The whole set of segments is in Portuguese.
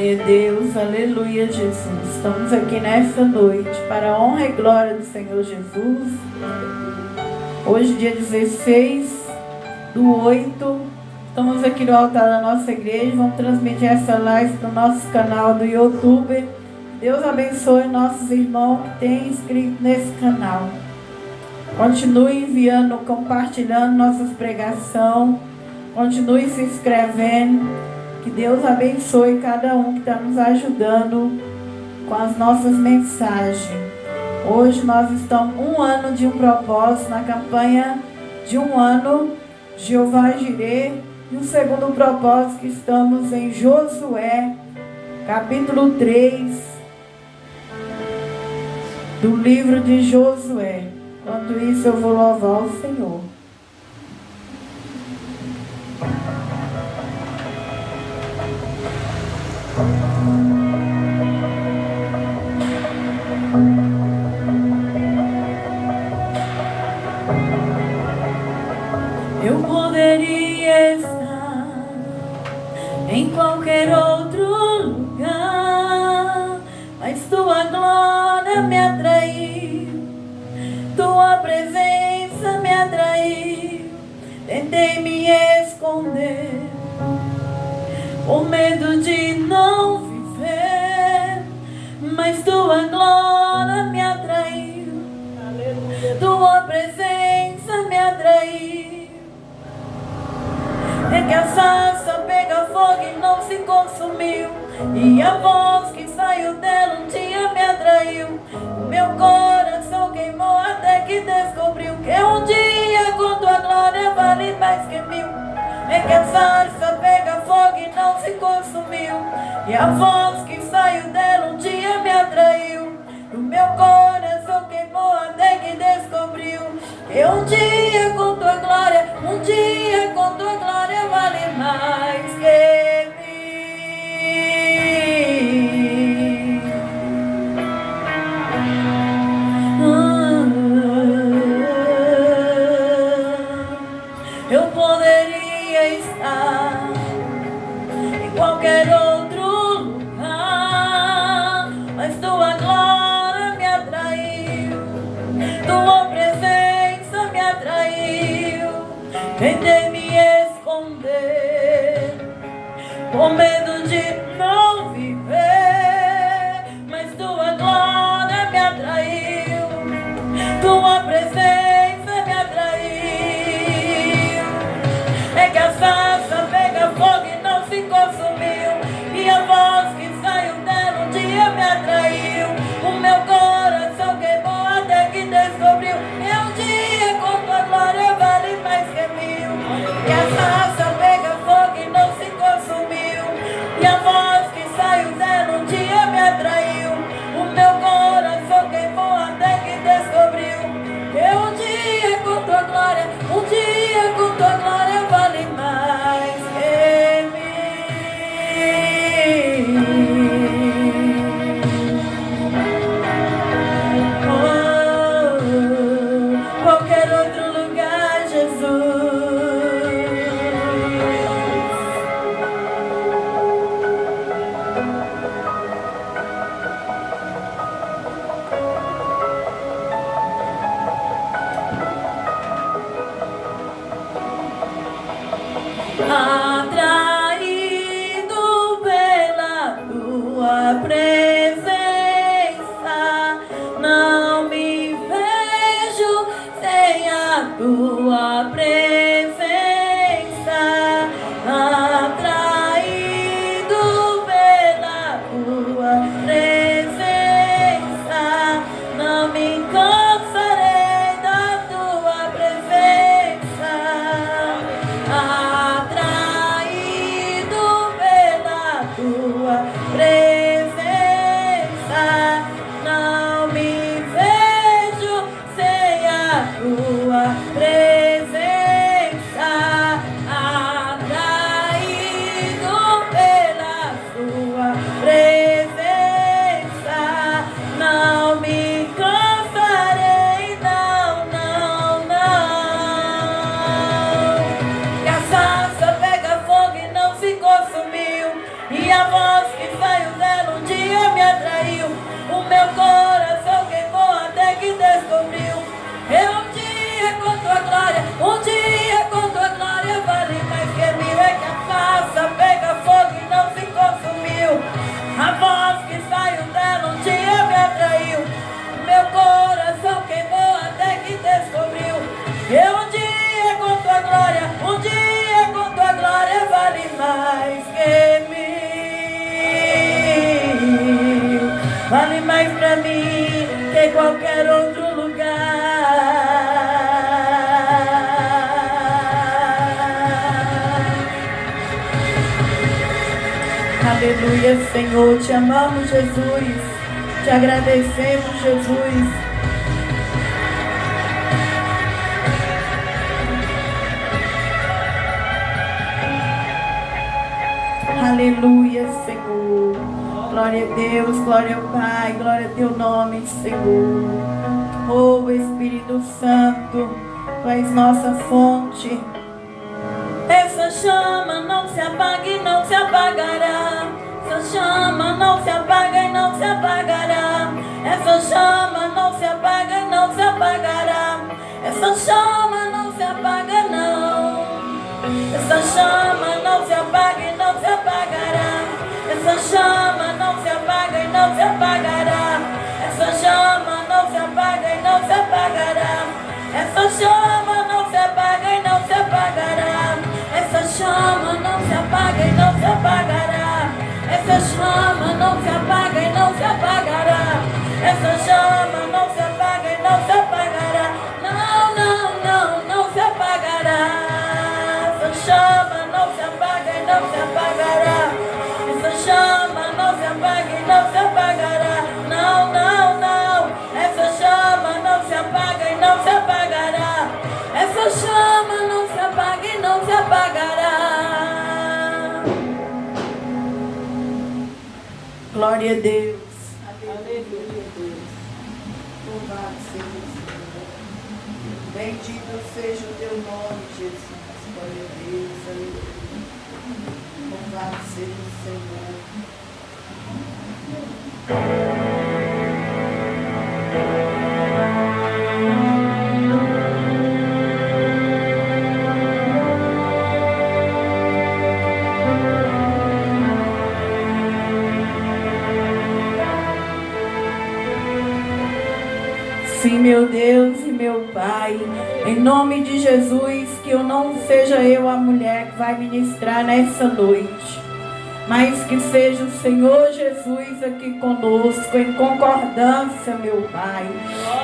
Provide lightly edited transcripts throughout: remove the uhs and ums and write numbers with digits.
Glória a Deus, aleluia, Jesus. Estamos aqui nesta noite para a honra e glória do Senhor Jesus. Hoje, dia 16/8, estamos aqui no altar da nossa igreja. Vamos transmitir essa live para o nosso canal do YouTube. Deus abençoe nossos irmãos que têm inscrito nesse canal. Continue enviando, compartilhando nossas pregações. Continue se inscrevendo. Que Deus abençoe cada um que está nos ajudando com as nossas mensagens. Hoje nós estamos 1 ano de um propósito, na campanha de 1 ano, Jeová Jireh. E o segundo propósito que estamos em Josué, capítulo 3, do livro de Josué. Enquanto isso eu vou louvar o Senhor. Eu poderia estar em qualquer outro lugar, mas tua glória me atraiu, tua presença me atraiu. Tentei me esconder por medo de não viver, mas tua glória me atraiu, tua presença me atraiu. É que a sarça pega fogo e não se consumiu, e a voz que saiu dela um dia me atraiu. Meu coração queimou até que descobriu que um dia com tua glória vale mais que 1000. É que a sarça pega fogo e não se consumiu, e a voz que saiu dela um dia me atraiu. O meu coração queimou até que descobriu que um dia com tua glória, um dia com tua glória vale mais que 1000. Eu poderia estar em qualquer outro lugar, mas tua glória me atraiu, tua presença me atraiu. Tentei me esconder com medo de não viver, mas tua glória me atraiu, tua presença me atraiu. É que a sarça pega fogo e não se consumiu, e a voz que saiu dela um dia me atraiu. O meu coração queimou até que descobriu que um dia com tua glória vale mais que 1000. E a sarça pega fogo e não se consumiu, e a voz que saiu dela um dia me atraiu. O meu coração queimou até que descobriu que um dia com tua glória, um dia com tua glória vale mais que 1000. Qualquer outro lugar, Jesus. Atraído pela tua presença, não me vejo sem a tua presença. Atraído pela tua presença, não me cansarei da tua presença. Atraído pela tua presença, não me vejo sem a tua presença. um dia com tua glória, um dia com tua glória vale mais que mil. Vale mais pra mim que qualquer outro lugar. Aleluia, Senhor, te amamos, Jesus, te agradecemos, Jesus. Aleluia, Senhor. Glória a Deus, glória ao Pai, glória a teu nome, Senhor. Oh, Espírito Santo, tu és nossa fonte. Essa chama não se apaga e não se apagará. Essa chama não se apaga e não se apagará. Essa chama não se apaga e não se apagará. Essa chama não se apaga, não. Essa chama não se apaga e não se apagará. Essa chama não se apaga e não se apagará. Essa chama não se apaga e não se apagará. Essa chama não se apaga e não se apagará. Essa chama não se apaga e não se apagará. Essa chama não se apaga e não se apagará. Essa chama não se apaga e não se apagará. Não, não, não, não se apagará. Essa chama não se apaga e não se apagará. Essa chama não se apaga e não se apagará. Não, não, não. Essa chama não se apaga e não se apagará. Essa chama não se apaga e não se apagará. Glória a Deus. Aleluia, Deus. Louvado seja o Senhor. Bendito seja o teu nome, Jesus. Glória a Deus. Aleluia. Louvado seja o Senhor. Sim, meu Deus e meu Pai, em nome de Jesus, que eu não seja eu a mulher que vai ministrar nessa noite, mas que seja o Senhor Jesus aqui conosco, em concordância, meu Pai.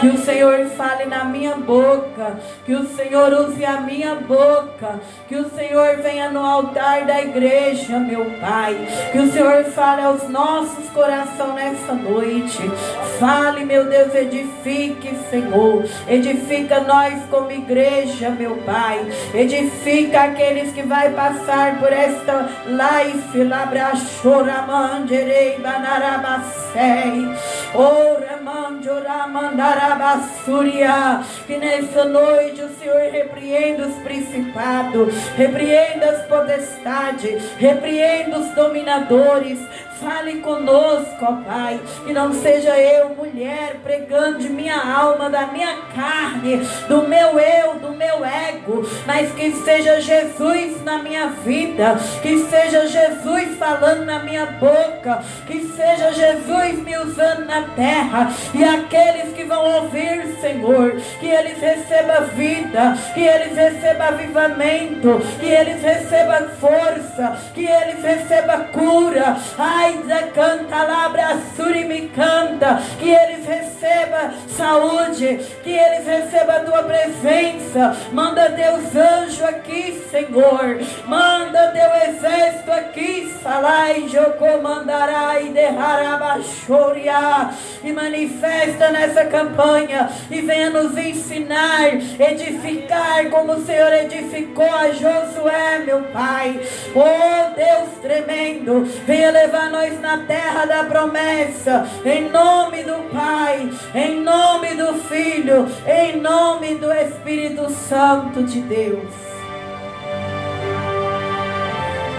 Que o Senhor fale na minha boca, que o Senhor use a minha boca, que o Senhor venha no altar da igreja, meu Pai. Que o Senhor fale aos nossos corações nessa noite. Fale, meu Deus, edifique, Senhor. Edifica nós como igreja, meu Pai. Edifica aqueles que vai passar por esta live, Labrachoramanderei Banarabacei, Oramandoramandarabassúria. Que nessa noite o Senhor repreenda os principados, repreenda as potestades, repreenda os dominadores. Fale conosco, ó Pai, que não seja eu, mulher, pregando de minha alma, da minha carne, do meu eu, do meu ego, mas que seja Jesus na minha vida, que seja Jesus falando na minha boca, que seja Jesus me usando na terra, e aqueles que vão ouvir, Senhor, que eles recebam vida, que eles recebam avivamento, que eles recebam força, que eles recebam cura. Ai, canta lá, braçura e me canta, que eles recebam saúde, que eles recebam a tua presença. Manda teus anjos aqui, Senhor, manda teu exército aqui, salai, jocomandará e derrarabachoria, e manifesta nessa campanha, e venha nos ensinar, edificar como o Senhor edificou a Josué, meu Pai. Oh Deus tremendo, venha levar nós na terra da promessa, em nome do Pai, em nome do Filho, em nome do Espírito Santo de Deus.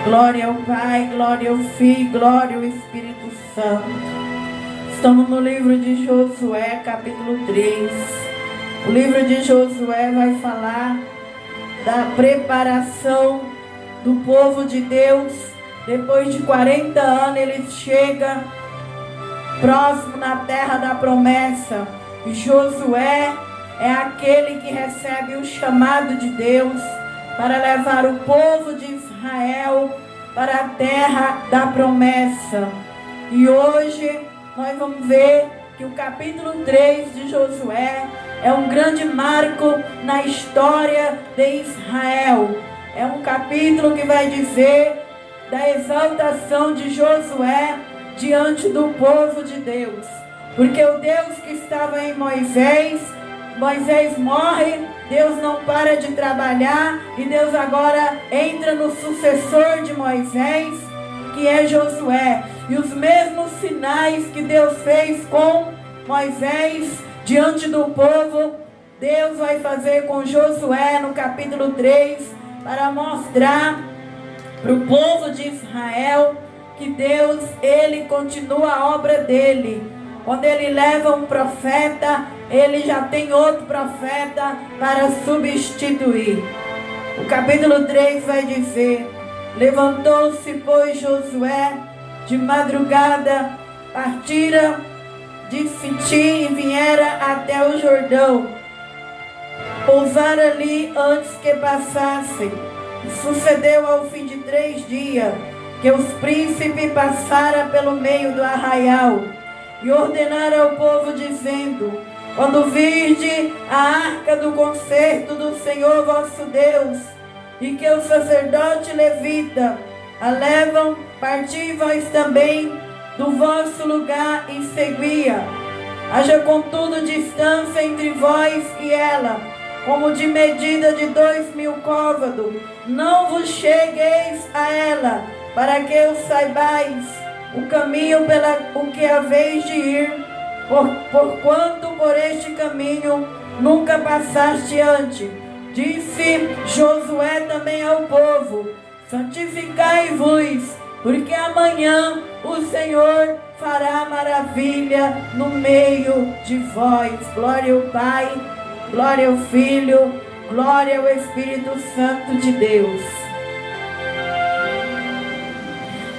Glória ao Pai, glória ao Filho, glória ao Espírito Santo. Estamos no livro de Josué, capítulo 3. O livro de Josué vai falar da preparação do povo de Deus. Depois de 40 anos, ele chega próximo na terra da promessa. E Josué é aquele que recebe o chamado de Deus para levar o povo de Israel para a terra da promessa. E hoje nós vamos ver que o capítulo 3 de Josué é um grande marco na história de Israel. É um capítulo que vai dizer da exaltação de Josué diante do povo de Deus. Porque o Deus que estava em Moisés morre, Deus não para de trabalhar e Deus agora entra no sucessor de Moisés, que é Josué. E os mesmos sinais que Deus fez com Moisés diante do povo, Deus vai fazer com Josué no capítulo 3, para mostrar para o povo de Israel que Deus, Ele continua a obra dele. Quando Ele leva um profeta, Ele já tem outro profeta para substituir. O capítulo 3 vai dizer: levantou-se, pois, Josué de madrugada, partira de Sitim e viera até o Jordão, pousara ali antes que passassem. E sucedeu ao fim de 3 dias, que os príncipes passaram pelo meio do arraial, e ordenaram ao povo, dizendo: quando virde a arca do concerto do Senhor vosso Deus, e que o sacerdote levita a levam, parti vós também do vosso lugar e seguia. Haja contudo distância entre vós e ela, como de medida de 2.000 côvados. Não vos chegueis a ela, para que o saibais o caminho pela o que haveis de ir, porquanto por este caminho nunca passaste antes. Disse Josué também ao povo: santificai-vos, porque amanhã o Senhor fará maravilha no meio de vós. Glória ao Pai, glória ao Filho, glória ao Espírito Santo de Deus.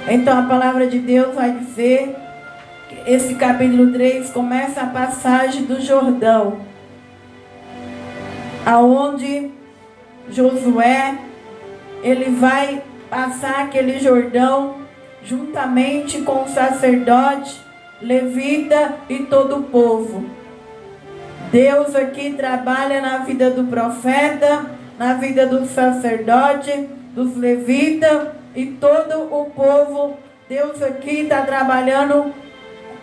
Então a palavra de Deus vai dizer que esse capítulo 3 começa a passagem do Jordão, aonde Josué, ele vai passar aquele Jordão juntamente com o sacerdote, levita e todo o povo. Deus aqui trabalha na vida do profeta, na vida do sacerdote, dos levitas e todo o povo. Deus aqui está trabalhando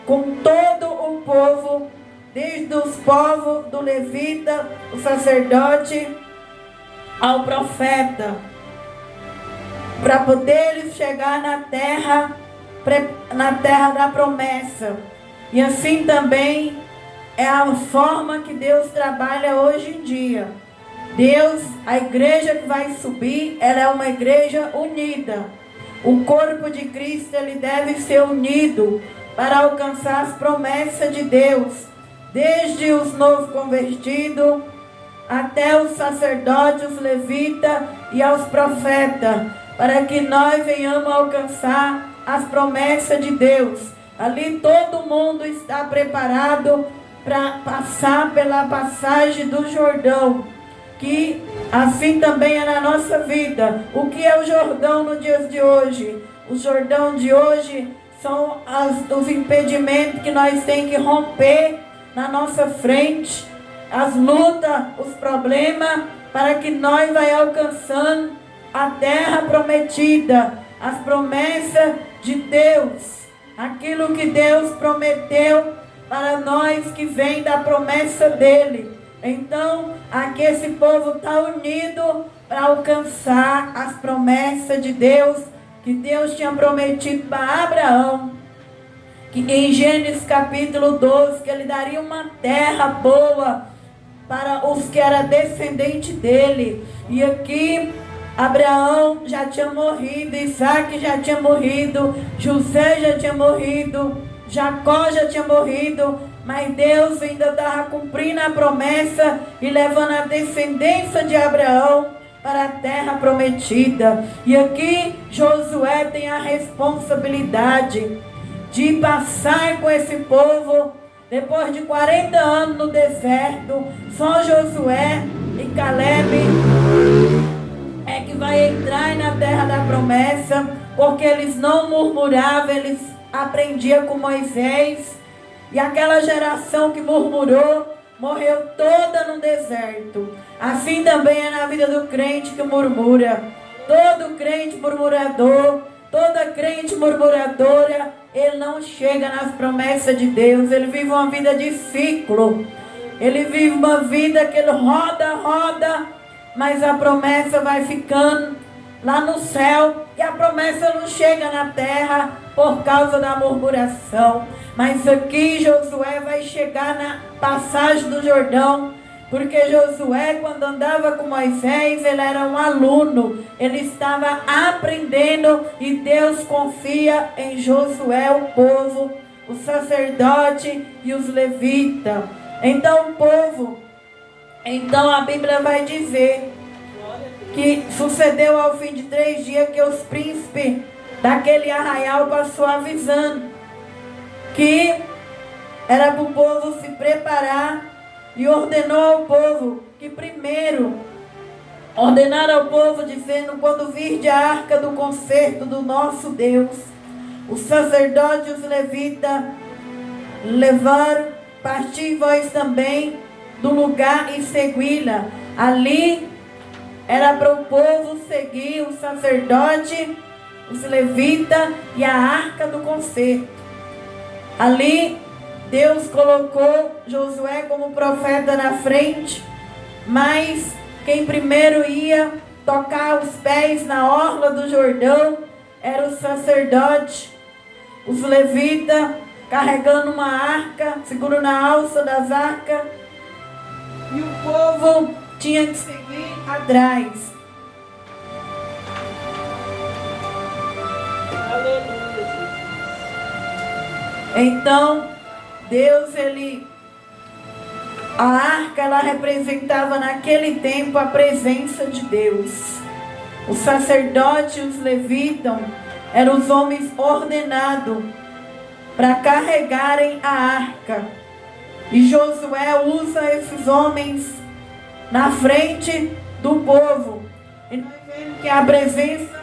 com todo o povo, desde os povos do levita, o sacerdote, ao profeta, para poder eles chegar na terra da promessa. E assim também é a forma que Deus trabalha hoje em dia. Deus, a igreja que vai subir, ela é uma igreja unida. O corpo de Cristo, ele deve ser unido para alcançar as promessas de Deus, desde os novos convertidos até os sacerdotes, os levitas e aos profetas, para que nós venhamos alcançar as promessas de Deus. Ali todo mundo está preparado para passar pela passagem do Jordão, que assim também é na nossa vida. O que é o Jordão no dia de hoje? O Jordão de hoje são os impedimentos que nós temos que romper na nossa frente, as lutas, os problemas, para que nós vai alcançando a terra prometida, as promessas de Deus, aquilo que Deus prometeu para nós que vem da promessa dele. Então, aqui esse povo está unido para alcançar as promessas de Deus, que Deus tinha prometido para Abraão, que em Gênesis capítulo 12, que ele daria uma terra boa para os que eram descendentes dele. E aqui Abraão já tinha morrido, Isaac já tinha morrido, José já tinha morrido, Jacó já tinha morrido, mas Deus ainda estava cumprindo a promessa e levando a descendência de Abraão para a terra prometida. E aqui Josué tem a responsabilidade de passar com esse povo Depois de 40 anos no deserto, só Josué e Caleb é que vai entrar na terra da promessa, porque eles não murmuravam, eles aprendiam com Moisés. E aquela geração que murmurou, morreu toda no deserto. Assim também é na vida do crente que murmura. Todo crente murmurador, toda crente murmuradora, ele não chega nas promessas de Deus. Ele vive uma vida de ciclo. Ele vive uma vida que ele roda, mas a promessa vai ficando lá no céu e a promessa não chega na terra por causa da murmuração. Mas aqui Josué vai chegar na passagem do Jordão, porque Josué, quando andava com Moisés, ele era um aluno, ele estava aprendendo, e Deus confia em Josué o povo, o sacerdote e os levitas. Então o povo, então a Bíblia vai dizer que sucedeu ao fim de 3 dias que os príncipes daquele arraial passou avisando que era para o povo se preparar, e ordenou ao povo que primeiro ordenaram ao povo dizendo: quando virde a arca do concerto do nosso Deus, os sacerdotes e os levitas levaram, parti vós também do lugar e segui-la. Ali era para o povo seguir o sacerdote, os levitas e a arca do concerto. Ali Deus colocou Josué como profeta na frente, mas quem primeiro ia tocar os pés na orla do Jordão era o sacerdote, os levitas carregando uma arca, segurando na alça das arcas, e o povo tinha que seguir atrás. Então Deus, a arca, ela representava naquele tempo a presença de Deus. O sacerdote e os levitas eram os homens ordenados para carregarem a arca. E Josué usa esses homens na frente do povo. E nós vemos que a presença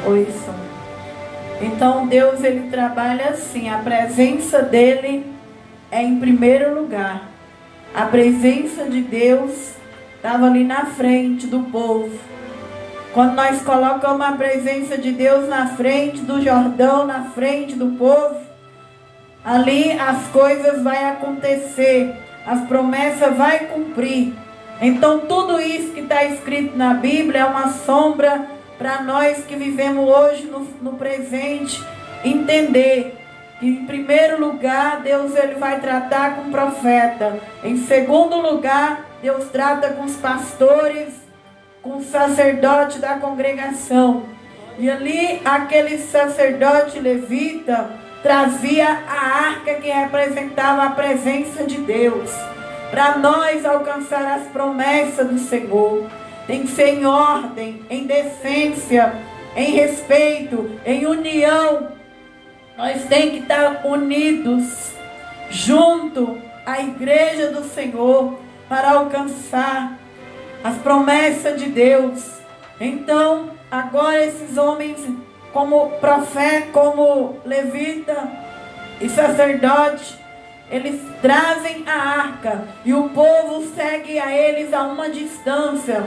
ouçam. Então Deus, ele trabalha assim, a presença dele é em primeiro lugar. A presença de Deus estava ali na frente do povo. Quando nós colocamos a presença de Deus na frente do Jordão, na frente do povo, ali as coisas vão acontecer, as promessas vão cumprir. Então tudo isso que está escrito na Bíblia é uma sombra para nós que vivemos hoje no presente, entender que em primeiro lugar Deus, ele vai tratar com o profeta. Em segundo lugar, Deus trata com os pastores, com o sacerdote da congregação. E ali aquele sacerdote levita trazia a arca que representava a presença de Deus. Para nós alcançar as promessas do Senhor, tem que ser em ordem, em decência, em respeito, em união. Nós temos que estar unidos junto à igreja do Senhor para alcançar as promessas de Deus. Então, agora esses homens, como profeta, como levita e sacerdote, eles trazem a arca e o povo segue a eles a uma distância,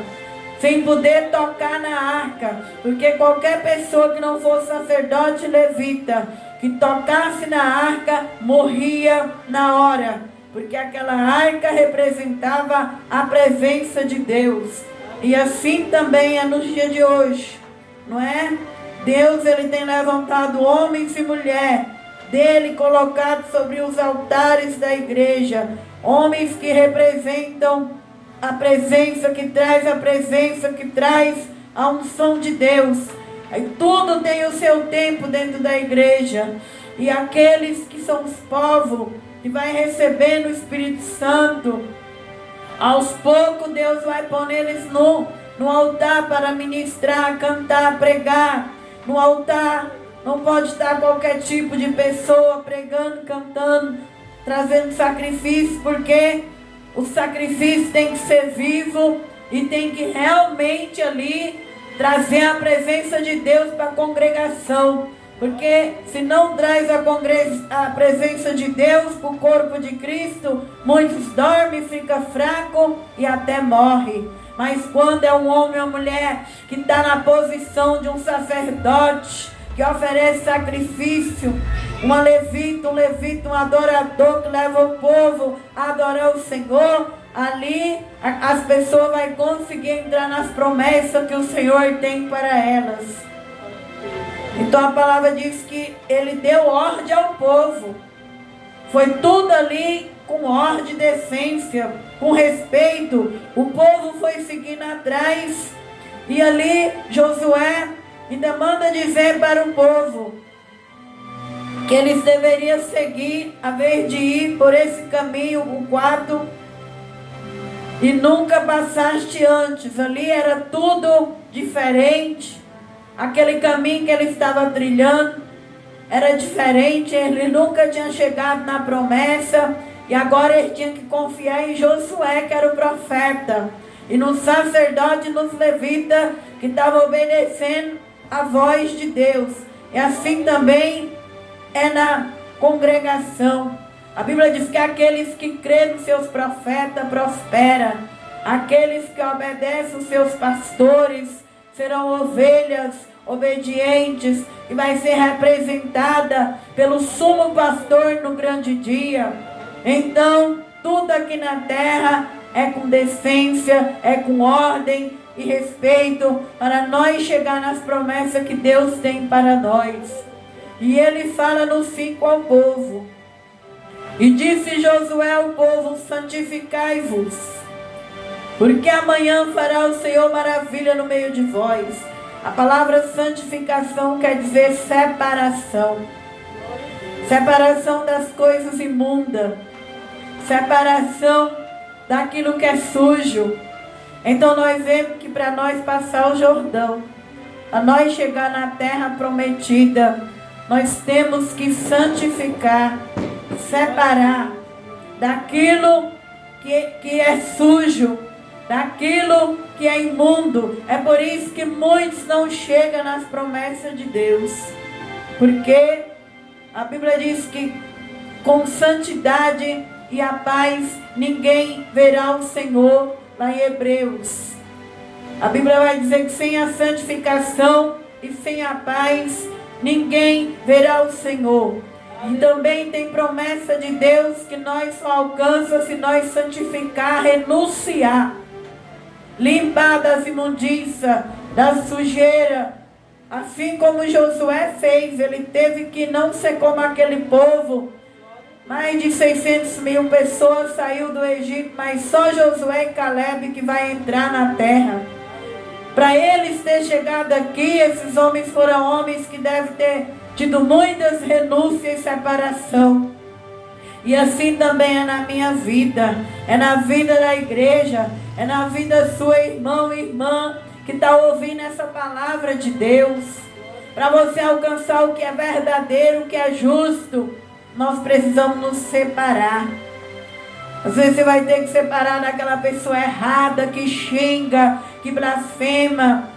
sem poder tocar na arca, porque qualquer pessoa que não fosse sacerdote levita, que tocasse na arca, morria na hora, porque aquela arca representava a presença de Deus. E assim também é nos dias de hoje, não é? Deus, ele tem levantado homens e mulheres dele, colocado sobre os altares da igreja, homens que representam a presença, que traz a unção de Deus. Aí tudo tem o seu tempo dentro da igreja. E aqueles que são os povos que vai recebendo o Espírito Santo, aos poucos Deus vai pôr eles no altar para ministrar, cantar, pregar. No altar não pode estar qualquer tipo de pessoa pregando, cantando, trazendo sacrifício, porque o sacrifício tem que ser vivo e tem que realmente ali trazer a presença de Deus para a congregação. Porque se não traz a presença de Deus para o corpo de Cristo, muitos dormem, ficam fracos e até morrem. Mas quando é um homem ou mulher que está na posição de um sacerdote, que oferece sacrifício, um levita, um adorador que leva o povo a adorar o Senhor, ali as pessoas vão conseguir entrar nas promessas que o Senhor tem para elas. Então a palavra diz que ele deu ordem ao povo. Foi tudo ali com ordem, decência, com respeito. O povo foi seguindo atrás. E ali Josué ainda manda dizer para o povo que eles deveriam seguir, a vez de ir por esse caminho, o quarto, e nunca passaste antes. Ali era tudo diferente. Aquele caminho que ele estava trilhando era diferente. Ele nunca tinha chegado na promessa. E agora ele tinha que confiar em Josué, que era o profeta, e no sacerdote e nos levitas, que estavam obedecendo a voz de Deus. E assim também é na congregação. A Bíblia diz que aqueles que crêem nos seus profetas prosperam. Aqueles que obedecem os seus pastores serão ovelhas obedientes, e vai ser representada pelo sumo pastor no grande dia. Então, tudo aqui na terra é com decência, é com ordem e respeito, para nós chegar nas promessas que Deus tem para nós. E ele fala no 5 ao povo: e disse Josué ao povo: santificai-vos, porque amanhã fará o Senhor maravilha no meio de vós. A palavra santificação quer dizer separação. Separação das coisas imundas. Separação daquilo que é sujo. Então nós vemos que para nós passar o Jordão, para nós chegar na terra prometida, nós temos que santificar, separar daquilo que é sujo, daquilo que é imundo. É por isso que muitos não chegam nas promessas de Deus, porque a Bíblia diz que com santidade e a paz ninguém verá o Senhor. Lá em Hebreus, a Bíblia vai dizer que sem a santificação e sem a paz ninguém verá o Senhor. E também tem promessa de Deus que nós só alcançamos se nós santificar, renunciar, limpar das imundícias, da sujeira. Assim como Josué fez, ele teve que não ser como aquele povo. Mais de 600 mil pessoas saiu do Egito, mas só Josué e Caleb que vai entrar na terra. Para eles ter chegado aqui, esses homens foram homens que devem ter tido muitas renúncias e separação. E assim também é na minha vida, é na vida da igreja, é na vida sua, irmão e irmã, que está ouvindo essa palavra de Deus. Para você alcançar o que é verdadeiro, o que é justo, nós precisamos nos separar. Às vezes você vai ter que separar daquela pessoa errada, que xinga, que blasfema,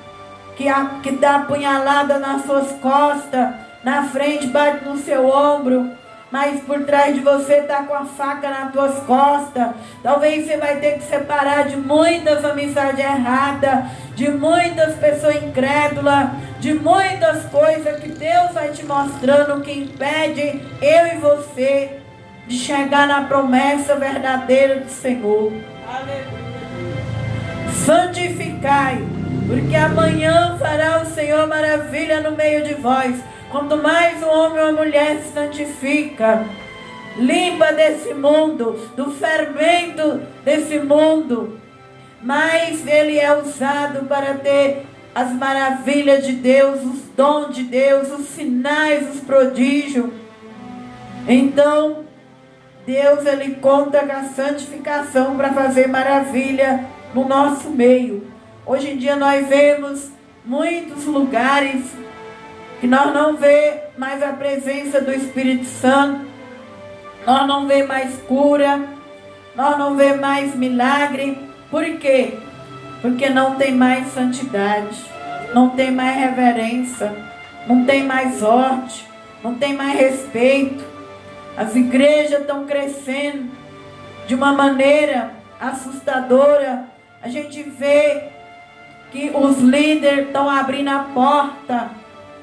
que dá apunhalada nas suas costas, na frente bate no seu ombro, mas por trás de você está com a faca nas tuas costas. Talvez você vai ter que separar de muitas amizades erradas, de muitas pessoas incrédulas, de muitas coisas que Deus vai te mostrando que impede eu e você de chegar na promessa verdadeira do Senhor. Santificai, porque amanhã fará o Senhor maravilha no meio de vós. Quanto mais um homem ou uma mulher se santifica, limpa desse mundo, do fermento desse mundo, mais ele é usado para ter as maravilhas de Deus, os dons de Deus, os sinais, os prodígios. Então, Deus, Ele conta com a santificação para fazer maravilha no nosso meio. Hoje em dia nós vemos muitos lugares que nós não vê mais a presença do Espírito Santo, nós não vê mais cura, nós não vê mais milagre. Por quê? Porque não tem mais santidade, não tem mais reverência, não tem mais ordem, não tem mais respeito. As igrejas estão crescendo de uma maneira assustadora. A gente vê que os líderes estão abrindo a porta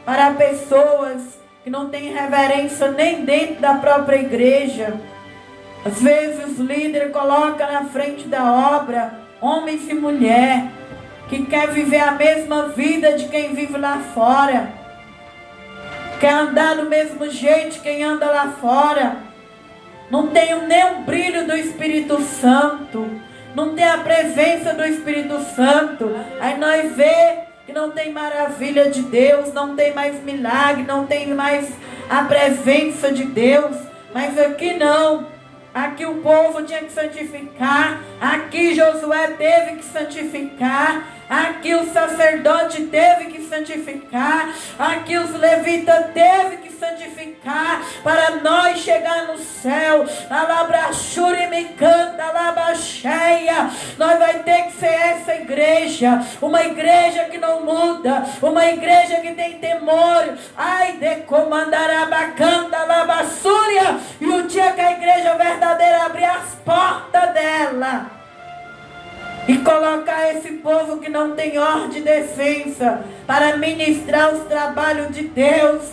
para pessoas que não têm reverência nem dentro da própria igreja. Às vezes os líderes colocam na frente da obra homens e mulheres que quer viver a mesma vida de quem vive lá fora, quer andar do mesmo jeito de quem anda lá fora. Não tem nem o brilho do Espírito Santo, não tem a presença do Espírito Santo. Aí nós vê que não tem maravilha de Deus, não tem mais milagre, não tem mais a presença de Deus. Mas aqui não. Aqui o povo tinha que santificar. Aqui Josué teve que santificar. Aqui o sacerdote teve que santificar. Aqui os levitas teve que santificar para nós chegar no céu. Nós vai ter que ser essa igreja, uma igreja que não muda, uma igreja que tem temor. Ai, de comandar a bacanta labassúria. E o dia que a igreja verdadeira abrir as portas dela e colocar esse povo que não tem ordem e decência para ministrar os trabalhos de Deus,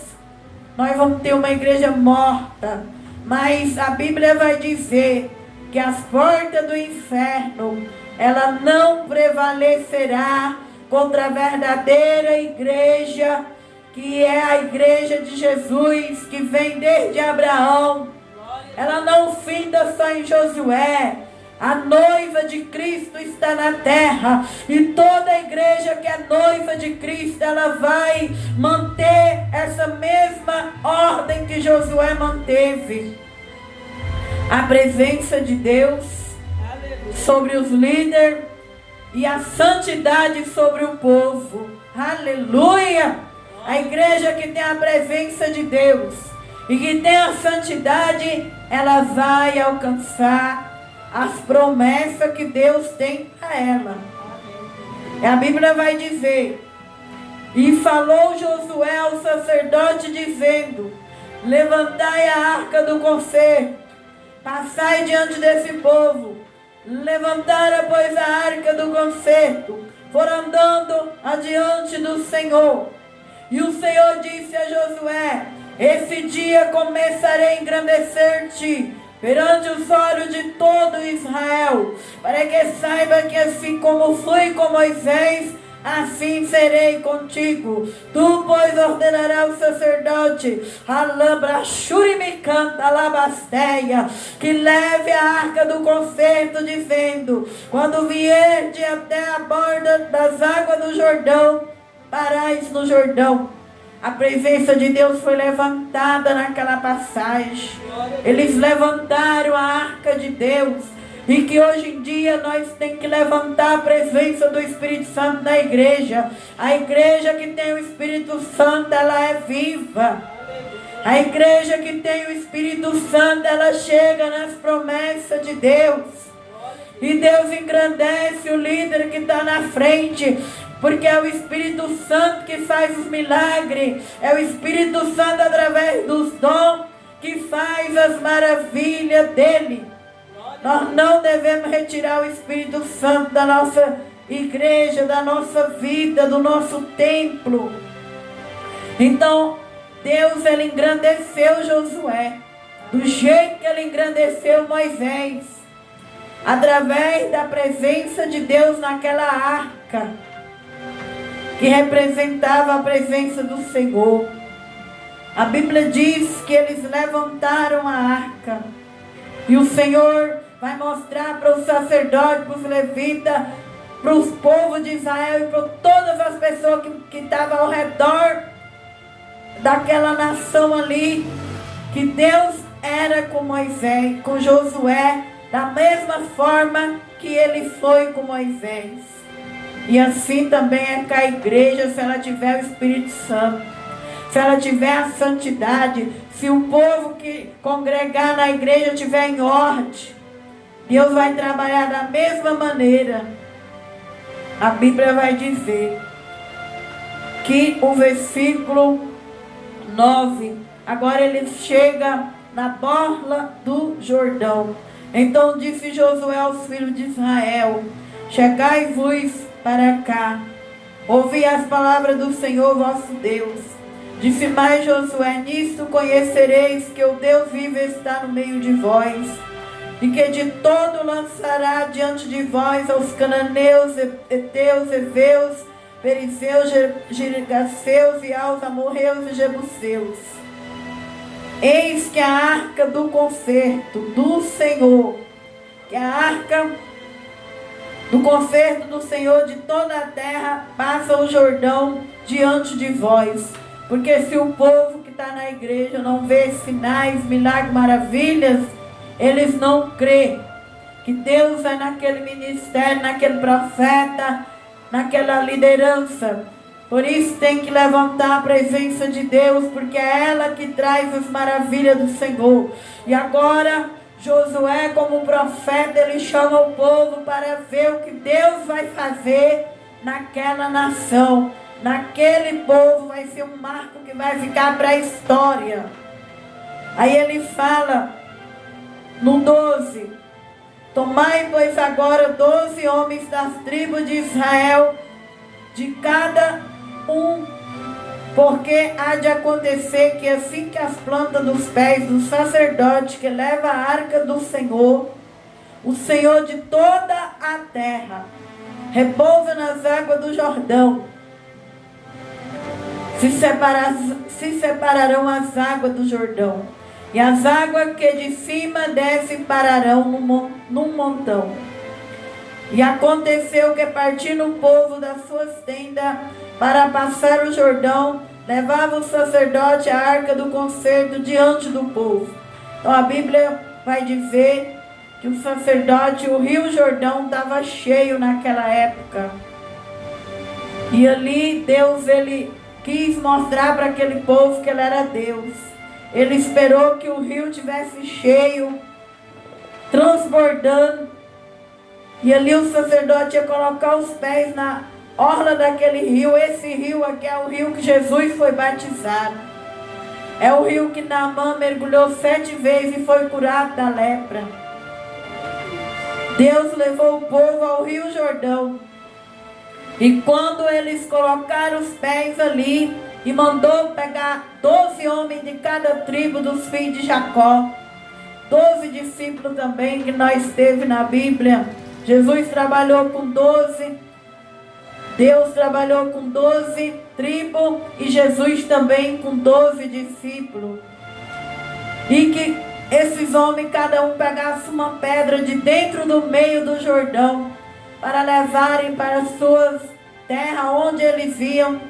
nós vamos ter uma igreja morta. Mas a Bíblia vai dizer que as portas do inferno, ela não prevalecerá contra a verdadeira igreja, que é a igreja de Jesus, que vem desde Abraão. Ela não finda só em Josué. A noiva de Cristo está na terra, e toda a igreja que é noiva de Cristo, ela vai manter essa mesma ordem que Josué manteve. A presença de Deus sobre os líderes e a santidade sobre o povo. Aleluia! A igreja que tem a presença de Deus e que tem a santidade, ela vai alcançar as promessas que Deus tem para ela. A Bíblia vai dizer: e falou Josué ao sacerdote, dizendo: levantai a arca do concerto, passai diante desse povo. Levantaram, pois, a arca do concerto, foram andando adiante do Senhor. E o Senhor disse a Josué: esse dia começarei a engrandecer-te perante os olhos de todo Israel, para que saiba que assim como fui com Moisés, assim serei contigo. Tu, pois, ordenarás ao sacerdote que leve a arca do concerto, dizendo: quando vierdes até a borda das águas do Jordão, parais no Jordão. A presença de Deus foi levantada naquela passagem. Eles levantaram a arca de Deus. E que hoje em dia nós temos que levantar a presença do Espírito Santo na igreja. A igreja que tem o Espírito Santo, ela é viva. A igreja que tem o Espírito Santo, ela chega nas promessas de Deus. E Deus engrandece o líder que está na frente, porque é o Espírito Santo que faz os milagres. É o Espírito Santo, através dos dons, que faz as maravilhas dele. Nós não devemos retirar o Espírito Santo da nossa igreja, da nossa vida, do nosso templo. Então, Deus, ele engrandeceu Josué, do jeito que ele engrandeceu Moisés, através da presença de Deus naquela arca, que representava a presença do Senhor. A Bíblia diz que eles levantaram a arca, e o Senhor vai mostrar para os sacerdotes, para os levitas, para os povos de Israel e para todas as pessoas que estavam ao redor daquela nação ali, que Deus era com Moisés, com Josué, da mesma forma que ele foi com Moisés. E assim também é com a igreja, se ela tiver o Espírito Santo, se ela tiver a santidade, se o povo que congregar na igreja tiver em ordem, Deus vai trabalhar da mesma maneira. A Bíblia vai dizer que o versículo 9, agora ele chega na borda do Jordão. Então disse Josué aos filhos de Israel: chegai-vos para cá, ouvi as palavras do Senhor vosso Deus. Disse mais Josué: nisto conhecereis que o Deus vivo está no meio de vós, e que de todo lançará diante de vós aos cananeus, heteus, heveus, perizeus, girgaceus e aos amorreus e jebuseus. Eis que a arca do concerto do Senhor, que a arca do concerto do Senhor de toda a terra passa o Jordão diante de vós. Porque se o povo que está na igreja não vê sinais, milagres, maravilhas, eles não crêem que Deus é naquele ministério, naquele profeta, naquela liderança. Por isso tem que levantar a presença de Deus, porque é ela que traz as maravilhas do Senhor. E agora Josué, como profeta, ele chama o povo para ver o que Deus vai fazer naquela nação. Naquele povo vai ser um marco que vai ficar para a história. Aí ele fala no 12: tomai, pois, agora 12 homens das tribos de Israel, de cada um, porque há de acontecer que assim que as plantas dos pés do sacerdote que leva a arca do Senhor, o Senhor de toda a terra, repousa nas águas do Jordão, se separarão as águas do Jordão, e as águas que de cima descem pararão num montão. E aconteceu que, partindo o povo das suas tendas para passar o Jordão, levava o sacerdote a arca do concerto diante do povo. Então a Bíblia vai dizer que o sacerdote, o rio Jordão estava cheio naquela época. E ali Deus, ele quis mostrar para aquele povo que ele era Deus. Ele esperou que o rio tivesse cheio, transbordando. E ali o sacerdote ia colocar os pés na orla daquele rio. Esse rio aqui é o rio que Jesus foi batizado. É o rio que Naamã mergulhou 7 vezes e foi curado da lepra. Deus levou o povo ao rio Jordão. E quando eles colocaram os pés ali, e mandou pegar 12 homens de cada tribo dos filhos de Jacó. 12 discípulos também que nós teve na Bíblia. Jesus trabalhou com 12. Deus trabalhou com 12 tribos. E Jesus também com 12 discípulos. E que esses homens, cada um pegasse uma pedra de dentro do meio do Jordão, para levarem para as suas terras onde eles iam,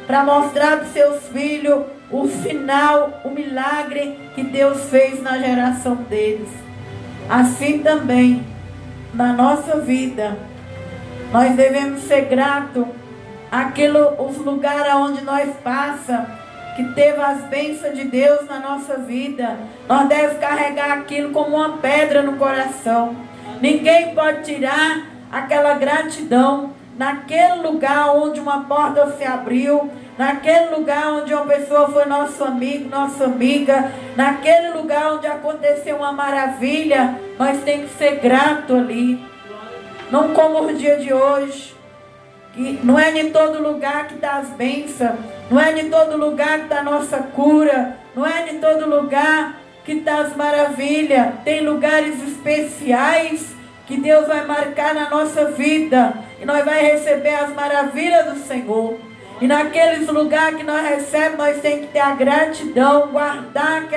para mostrar para os seus filhos o sinal, o milagre que Deus fez na geração deles. Assim também, na nossa vida, nós devemos ser gratos àqueles lugares onde nós passamos, que teve as bênçãos de Deus na nossa vida. Nós devemos carregar aquilo como uma pedra no coração. Ninguém pode tirar aquela gratidão naquele lugar onde uma porta se abriu, naquele lugar onde uma pessoa foi nosso amigo, nossa amiga, naquele lugar onde aconteceu uma maravilha. Nós temos que ser gratos ali. Não como o dia de hoje, que não é em todo lugar que está as bênçãos, não é em todo lugar que está a nossa cura, não é em todo lugar que está as maravilhas. Tem lugares especiais que Deus vai marcar na nossa vida, e nós vamos receber as maravilhas do Senhor. E naqueles lugares que nós recebemos, nós temos que ter a gratidão, guardar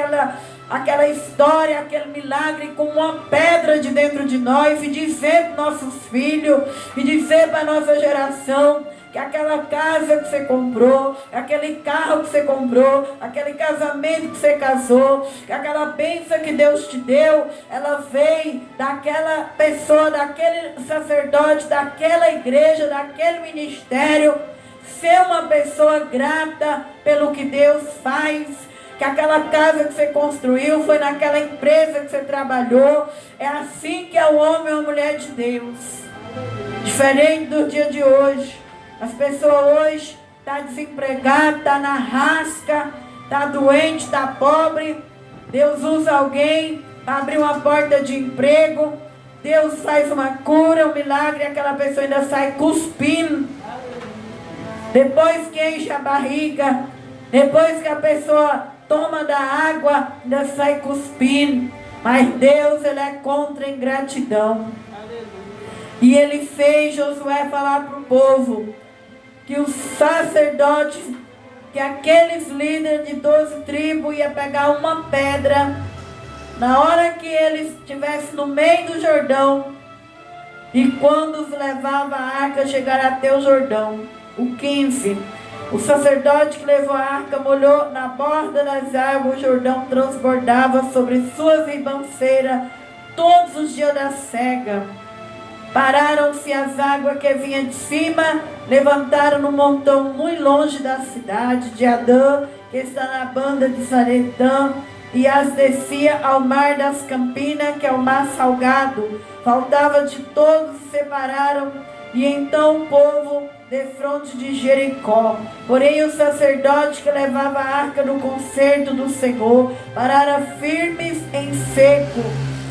aquela história, aquele milagre com uma pedra de dentro de nós e dizer para nossos filhos e dizer para a nossa geração que aquela casa que você comprou, aquele carro que você comprou, aquele casamento que você casou, que aquela bênção que Deus te deu, ela veio daquela pessoa, daquele sacerdote, daquela igreja, daquele ministério. Ser uma pessoa grata pelo que Deus faz, que aquela casa que você construiu foi naquela empresa que você trabalhou. É assim que é o homem ou a mulher de Deus. Diferente do dia de hoje. As pessoas hoje estão desempregadas, estão na rasca, estão doentes, estão pobres. Deus usa alguém para abrir uma porta de emprego. Deus faz uma cura, um milagre, e aquela pessoa ainda sai cuspindo. Depois que enche a barriga, depois que a pessoa toma da água, ainda sai cuspindo. Mas Deus, Ele é contra a ingratidão. E Ele fez Josué falar para o povo que os sacerdotes, que aqueles líderes de 12 tribos iam pegar uma pedra, na hora que eles estivessem no meio do Jordão, e quando os levava a arca chegar até o Jordão, o 15, o sacerdote que levou a arca molhou na borda das águas, o Jordão transbordava sobre suas ribanceiras todos os dias da cega. Pararam-se as águas que vinham de cima, levantaram num montão muito longe da cidade de Adã, que está na banda de Zaretã, e as descia ao mar das Campinas, que é o mar salgado. Faltava de todos, se separaram, e então o povo defronte de Jericó. Porém o sacerdote que levava a arca do concerto do Senhor parara firmes em seco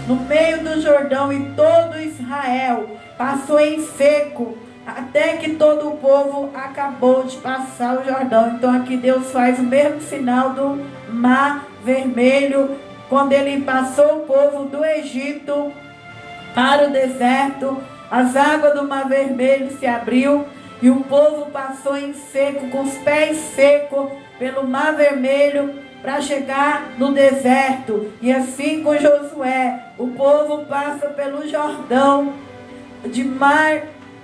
no meio do Jordão, e todo Israel passou em seco, até que todo o povo acabou de passar o Jordão. Então aqui Deus faz o mesmo sinal do Mar Vermelho, quando Ele passou o povo do Egito para o deserto. As águas do Mar Vermelho se abriu, e o povo passou em seco, com os pés secos, pelo Mar Vermelho, para chegar no deserto. E assim com Josué, o povo passa pelo Jordão,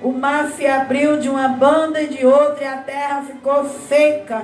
o mar se abriu de uma banda e de outra, e a terra ficou seca.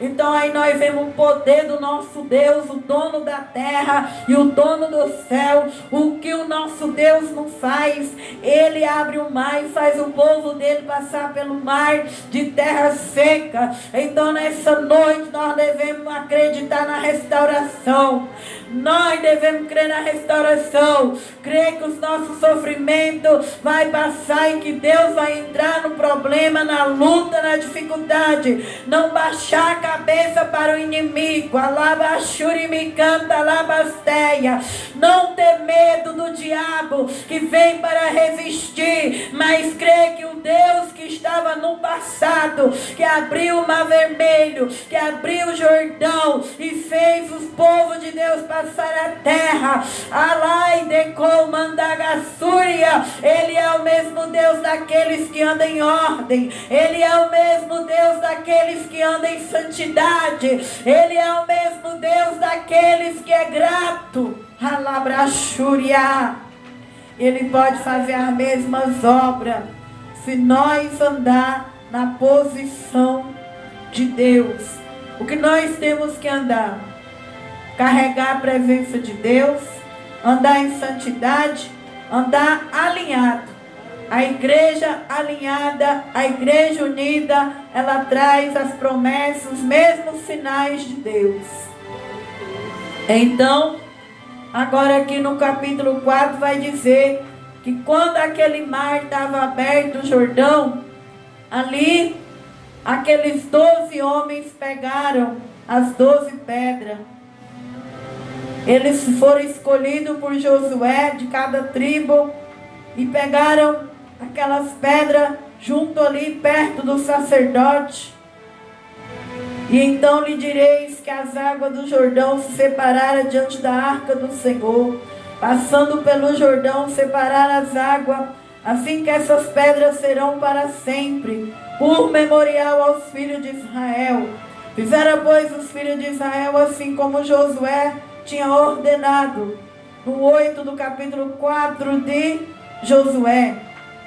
Então aí nós vemos o poder do nosso Deus, o dono da terra e o dono do céu. O que o nosso Deus não faz, Ele abre o mar e faz o povo dele passar pelo mar de terra seca. Então nessa noite nós devemos acreditar na restauração. Nós devemos crer na restauração, crer que os nossos sofrimentos vai passar e que Deus vai entrar no problema, na luta, na dificuldade. Não baixar a cabeça para o inimigo. Alabaxurimicanta, alabasteia. Não ter medo do diabo que vem para resistir, mas crer que o Deus que estava no passado, que abriu o Mar Vermelho, que abriu o Jordão e fez os povos de Deus passar a terra, Alai decou mandagassúria, Ele é o mesmo Deus daqueles que andam em ordem, Ele é o mesmo Deus daqueles que andam em santidade, Ele é o mesmo Deus daqueles que é grato. Alabraxúria, Ele pode fazer as mesmas obras se nós andar na posição de Deus. O que nós temos que andar? Carregar a presença de Deus, andar em santidade, andar alinhado. A igreja alinhada, a igreja unida, ela traz as promessas, os mesmos sinais de Deus. Então, agora aqui no capítulo 4 vai dizer que quando aquele mar estava aberto, o Jordão, ali aqueles 12 homens pegaram as 12 pedras. Eles foram escolhidos por Josué de cada tribo e pegaram aquelas pedras junto ali perto do sacerdote. E então lhe direis que as águas do Jordão se separaram diante da arca do Senhor. Passando pelo Jordão, separaram as águas, assim que essas pedras serão para sempre, por memorial aos filhos de Israel. Fizeram, pois, os filhos de Israel, assim como Josué tinha ordenado, no 8 do capítulo 4 de Josué.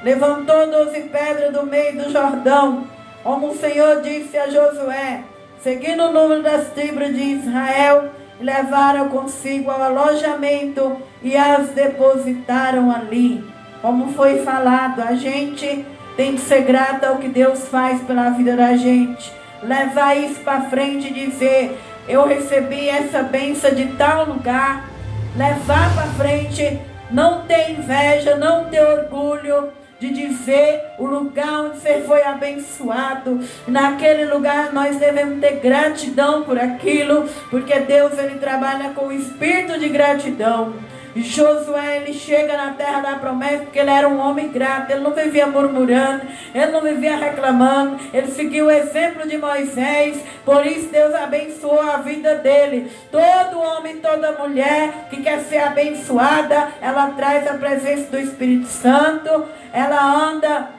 Levantou 12 pedras do meio do Jordão, como o Senhor disse a Josué, seguindo o número das tribos de Israel, levaram consigo ao alojamento e as depositaram ali. Como foi falado, a gente tem que ser grata ao que Deus faz pela vida da gente. Levar isso para frente e dizer, eu recebi essa bênção de tal lugar. Levar para frente, não ter inveja, não ter orgulho de dizer o lugar onde você foi abençoado. Naquele lugar nós devemos ter gratidão por aquilo, porque Deus, ele trabalha com o espírito de gratidão. E Josué, ele chega na terra da promessa porque ele era um homem grato. Ele não vivia murmurando, ele não vivia reclamando, ele seguiu o exemplo de Moisés. Por isso Deus abençoou a vida dele. Todo homem, toda mulher que quer ser abençoada, ela traz a presença do Espírito Santo, ela anda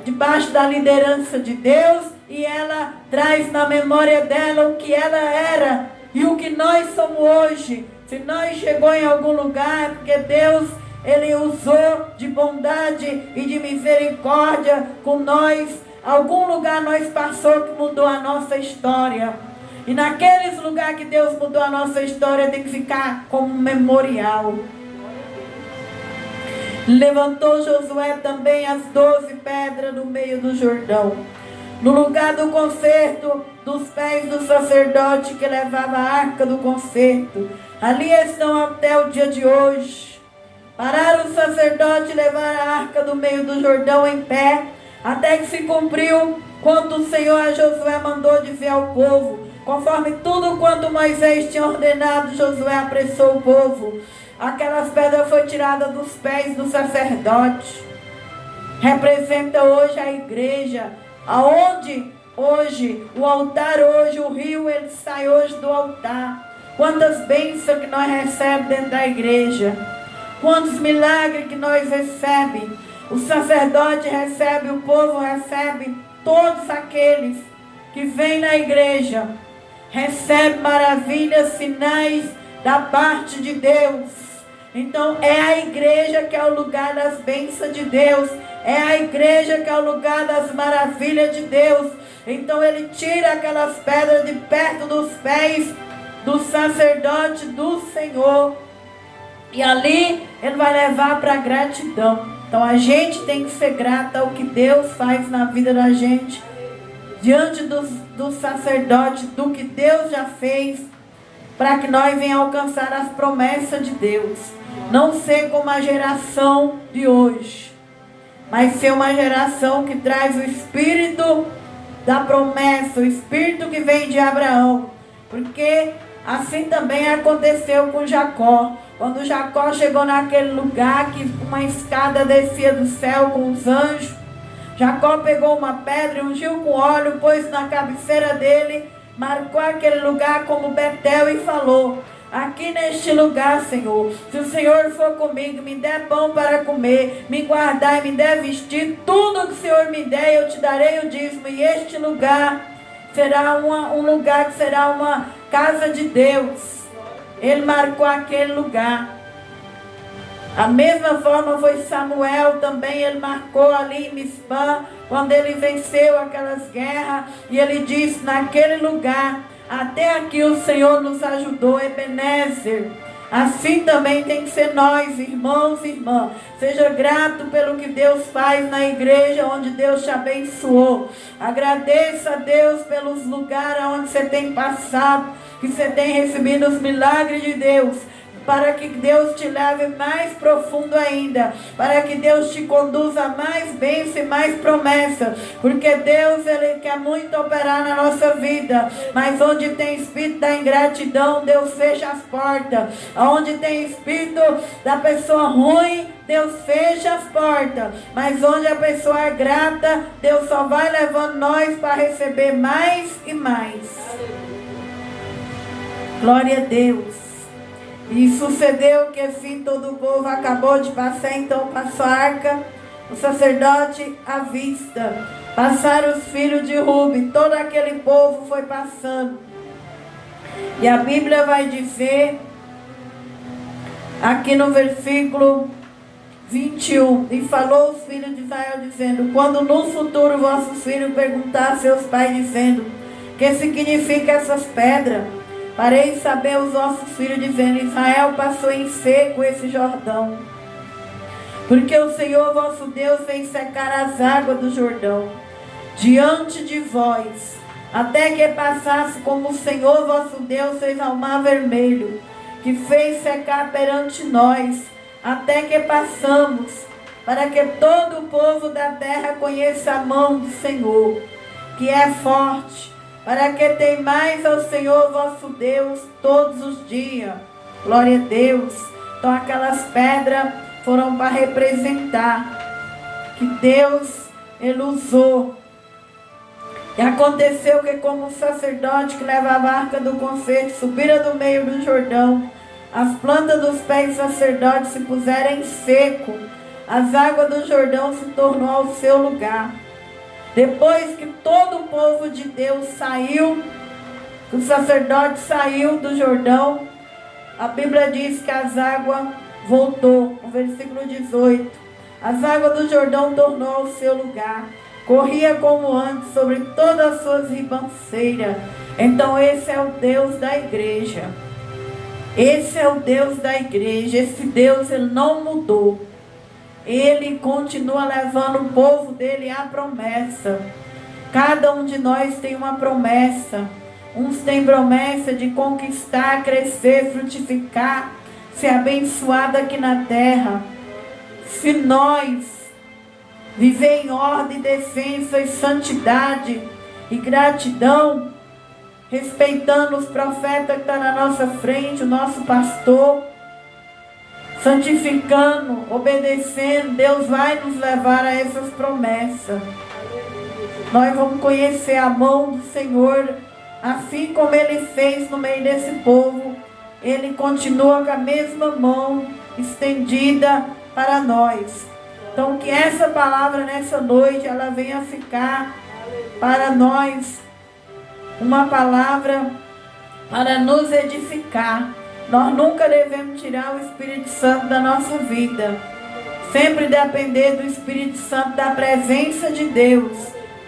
debaixo da liderança de Deus, e ela traz na memória dela o que ela era e o que nós somos hoje. Se nós chegou em algum lugar, é porque Deus, ele usou de bondade e de misericórdia com nós. Algum lugar nós passou que mudou a nossa história. E naqueles lugares que Deus mudou a nossa história, tem que ficar como memorial. Levantou Josué também as 12 pedras no meio do Jordão, no lugar do concerto dos pés do sacerdote que levava a arca do concerto. Ali estão até o dia de hoje. Pararam o sacerdote levar a arca do meio do Jordão em pé, até que se cumpriu quanto o Senhor a Josué mandou dizer ao povo. Conforme tudo quanto Moisés tinha ordenado, Josué apressou o povo. Aquelas pedras foram tiradas dos pés do sacerdote. Representa hoje a igreja, aonde hoje, o altar hoje, o rio, ele sai hoje do altar. Quantas bênçãos que nós recebemos dentro da igreja. Quantos milagres que nós recebemos. O sacerdote recebe, o povo recebe. Todos aqueles que vêm na igreja recebem maravilhas, sinais da parte de Deus. Então é a igreja que é o lugar das bênçãos de Deus. É a igreja que é o lugar das maravilhas de Deus. Então ele tira aquelas pedras de perto dos pés do sacerdote do Senhor. E ali ele vai levar para a gratidão. Então a gente tem que ser grata ao que Deus faz na vida da gente. Diante do sacerdote, do que Deus já fez. Para que nós venhamos alcançar as promessas de Deus. Não ser como a geração de hoje, mas ser uma geração que traz o espírito da promessa, o espírito que vem de Abraão. Porque assim também aconteceu com Jacó. Quando Jacó chegou naquele lugar que uma escada descia do céu com os anjos, Jacó pegou uma pedra, ungiu com óleo, pôs na cabeceira dele, marcou aquele lugar como Betel e falou: aqui neste lugar, Senhor, se o Senhor for comigo, me der pão para comer, me guardar e me der vestir, tudo que o Senhor me der, eu te darei o dízimo. E este lugar será um lugar que será uma casa de Deus. Ele marcou aquele lugar. A mesma forma foi Samuel também, ele marcou ali em Mispã, quando ele venceu aquelas guerras, e ele disse: naquele lugar, até aqui o Senhor nos ajudou, Ebenezer. Assim também tem que ser nós, irmãos e irmãs. Seja grato pelo que Deus faz na igreja onde Deus te abençoou. Agradeça a Deus pelos lugares onde você tem passado, que você tem recebido os milagres de Deus. Para que Deus te leve mais profundo ainda, para que Deus te conduza a mais bênção e mais promessa, porque Deus, ele quer muito operar na nossa vida, mas onde tem espírito da ingratidão, Deus fecha as portas. Onde tem espírito da pessoa ruim, Deus fecha as portas, mas onde a pessoa é grata, Deus só vai levando nós para receber mais e mais. Glória a Deus. E sucedeu que assim todo o povo acabou de passar, então passou a arca, o sacerdote à vista. Passaram os filhos de Ruben, todo aquele povo foi passando. E a Bíblia vai dizer aqui no versículo 21. E falou os filhos de Israel, dizendo: quando no futuro vossos filhos perguntar a seus pais, dizendo: que significa essas pedras? Fareis saber os vossos filhos, dizendo: Israel passou em seco esse Jordão, porque o Senhor vosso Deus fez secar as águas do Jordão diante de vós, até que passasse, como o Senhor vosso Deus fez ao mar vermelho, que fez secar perante nós, até que passamos, para que todo o povo da terra conheça a mão do Senhor, que é forte, para que temais ao Senhor vosso Deus todos os dias. Glória a Deus. Então aquelas pedras foram para representar que Deus, Ele usou. E aconteceu que, como o sacerdote que levava a arca do concerto subira do meio do Jordão, as plantas dos pés do sacerdote se puseram em seco, as águas do Jordão se tornou ao seu lugar. Depois que todo o povo de Deus saiu, o sacerdote saiu do Jordão, a Bíblia diz que as águas voltou, no versículo 18. As águas do Jordão tornou ao seu lugar, corria como antes sobre todas as suas ribanceiras. Então esse é o Deus da igreja. Esse é o Deus da igreja. Esse Deus, Ele não mudou. Ele continua levando o povo dele à promessa. Cada um de nós tem uma promessa. Uns têm promessa de conquistar, crescer, frutificar, ser abençoado aqui na terra. Se nós viver em ordem, decência e santidade e gratidão, respeitando os profetas que estão na nossa frente, o nosso pastor, santificando, obedecendo, Deus vai nos levar a essas promessas. Nós vamos conhecer a mão do Senhor, assim como Ele fez no meio desse povo. Ele continua com a mesma mão estendida para nós. Então que essa palavra nessa noite, ela venha ficar para nós uma palavra para nos edificar. Nós nunca devemos tirar o Espírito Santo da nossa vida. Sempre depender do Espírito Santo, da presença de Deus.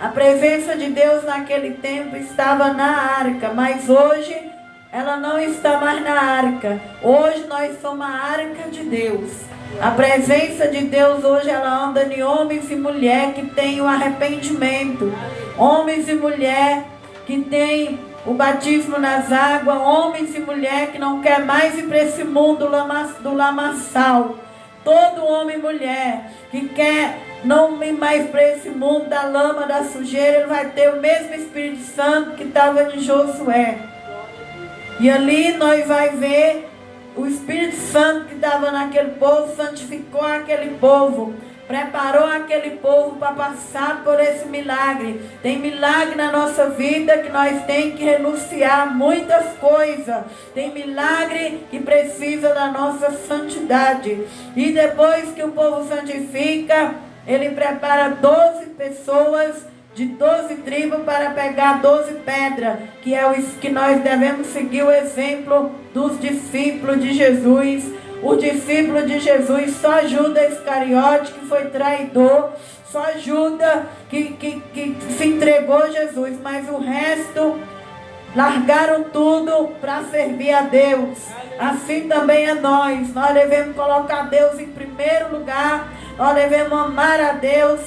A presença de Deus naquele tempo estava na arca, mas hoje ela não está mais na arca. Hoje nós somos a arca de Deus. A presença de Deus hoje, ela anda em homens e mulheres que têm o arrependimento. Homens e mulheres que têm o batismo nas águas. Homens e mulheres que não quer mais ir para esse mundo do lamaçal. Todo homem e mulher que quer não ir mais para esse mundo da lama, da sujeira, ele vai ter o mesmo Espírito Santo que estava em Josué. E ali nós vai ver o Espírito Santo que estava naquele povo, santificou aquele povo, preparou aquele povo para passar por esse milagre. Tem milagre na nossa vida que nós temos que renunciar a muitas coisas. Tem milagre que precisa da nossa santidade. E depois que o povo santifica, ele prepara 12 pessoas de 12 tribos para pegar 12 pedras, que é o que nós devemos seguir o exemplo dos discípulos de Jesus. O discípulo de Jesus, só Judas Iscariote, que foi traidor, só Judas que se entregou a Jesus, mas o resto largaram tudo para servir a Deus. Assim também é nós devemos colocar Deus em primeiro lugar, nós devemos amar a Deus.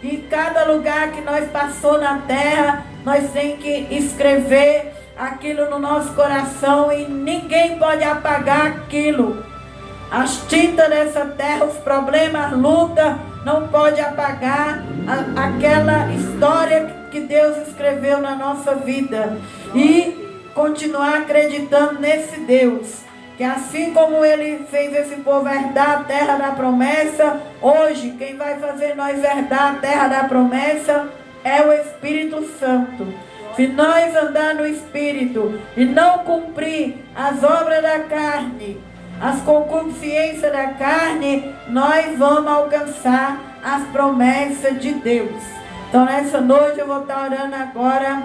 E cada lugar que nós passou na terra, nós temos que escrever aquilo no nosso coração e ninguém pode apagar aquilo. As tintas dessa terra, os problemas, as lutas, não pode apagar aquela história que Deus escreveu na nossa vida. E continuar acreditando nesse Deus, que assim como Ele fez esse povo herdar a terra da promessa, hoje quem vai fazer nós herdar a terra da promessa é o Espírito Santo. Se nós andar no Espírito e não cumprir as obras da carne, as concupiscências da carne, nós vamos alcançar as promessas de Deus. Então nessa noite eu vou estar orando agora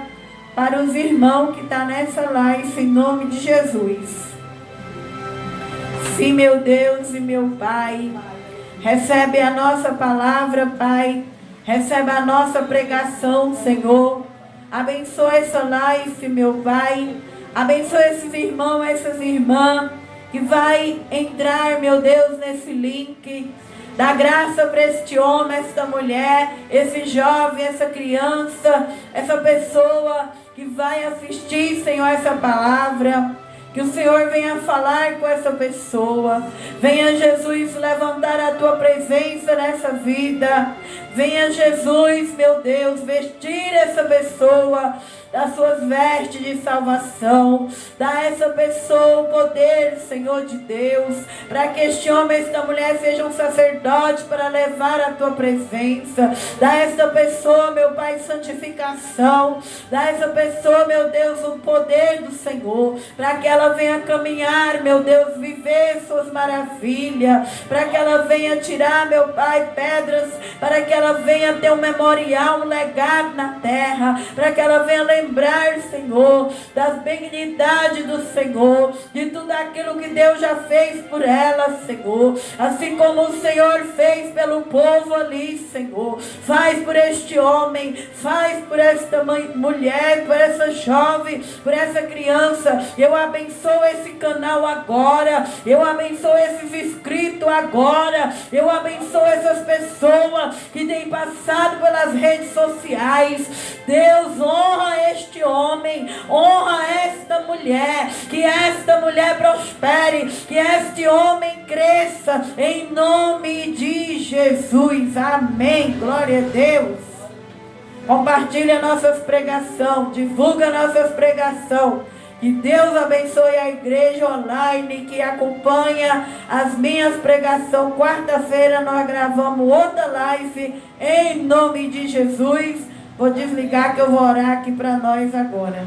para os irmãos que estão nessa live, em nome de Jesus. Sim, meu Deus e meu Pai. Recebe a nossa palavra, Pai. Recebe a nossa pregação, Senhor. Abençoa essa live, meu Pai. Abençoa esses irmãos, essas irmãs que vai entrar, meu Deus, nesse link. Dá graça para este homem, esta mulher, esse jovem, essa criança, essa pessoa que vai assistir, Senhor, essa palavra. Que o Senhor venha falar com essa pessoa. Venha, Jesus, levantar a tua presença nessa vida. Venha, Jesus, meu Deus, vestir essa pessoa das suas vestes de salvação. Dá a essa pessoa o poder, Senhor de Deus, para que este homem e esta mulher sejam um sacerdote para levar a tua presença. Dá a essa pessoa, meu Pai, santificação. Dá a essa pessoa, meu Deus, o poder do Senhor, para que ela venha caminhar, meu Deus, viver suas maravilhas, para que ela venha tirar, meu Pai, pedras, para que ela venha ter um memorial, um legado na terra, para que ela venha lembrar, Senhor, das benignidades do Senhor, de tudo aquilo que Deus já fez por ela, Senhor, assim como o Senhor fez pelo povo ali, Senhor. Faz por este homem, faz por esta mulher, por essa jovem, por essa criança. Eu abençoo esse canal agora, eu abençoo esses inscritos agora, eu abençoo essas pessoas que têm passado pelas redes sociais. Deus, honra este homem, honra esta mulher, que esta mulher prospere, que este homem cresça, em nome de Jesus, amém, glória a Deus. Compartilha nossas pregações, divulga nossas pregações. Que Deus abençoe a igreja online que acompanha as minhas pregações. Quarta-feira nós gravamos outra live em nome de Jesus. Vou desligar que eu vou orar aqui para nós agora.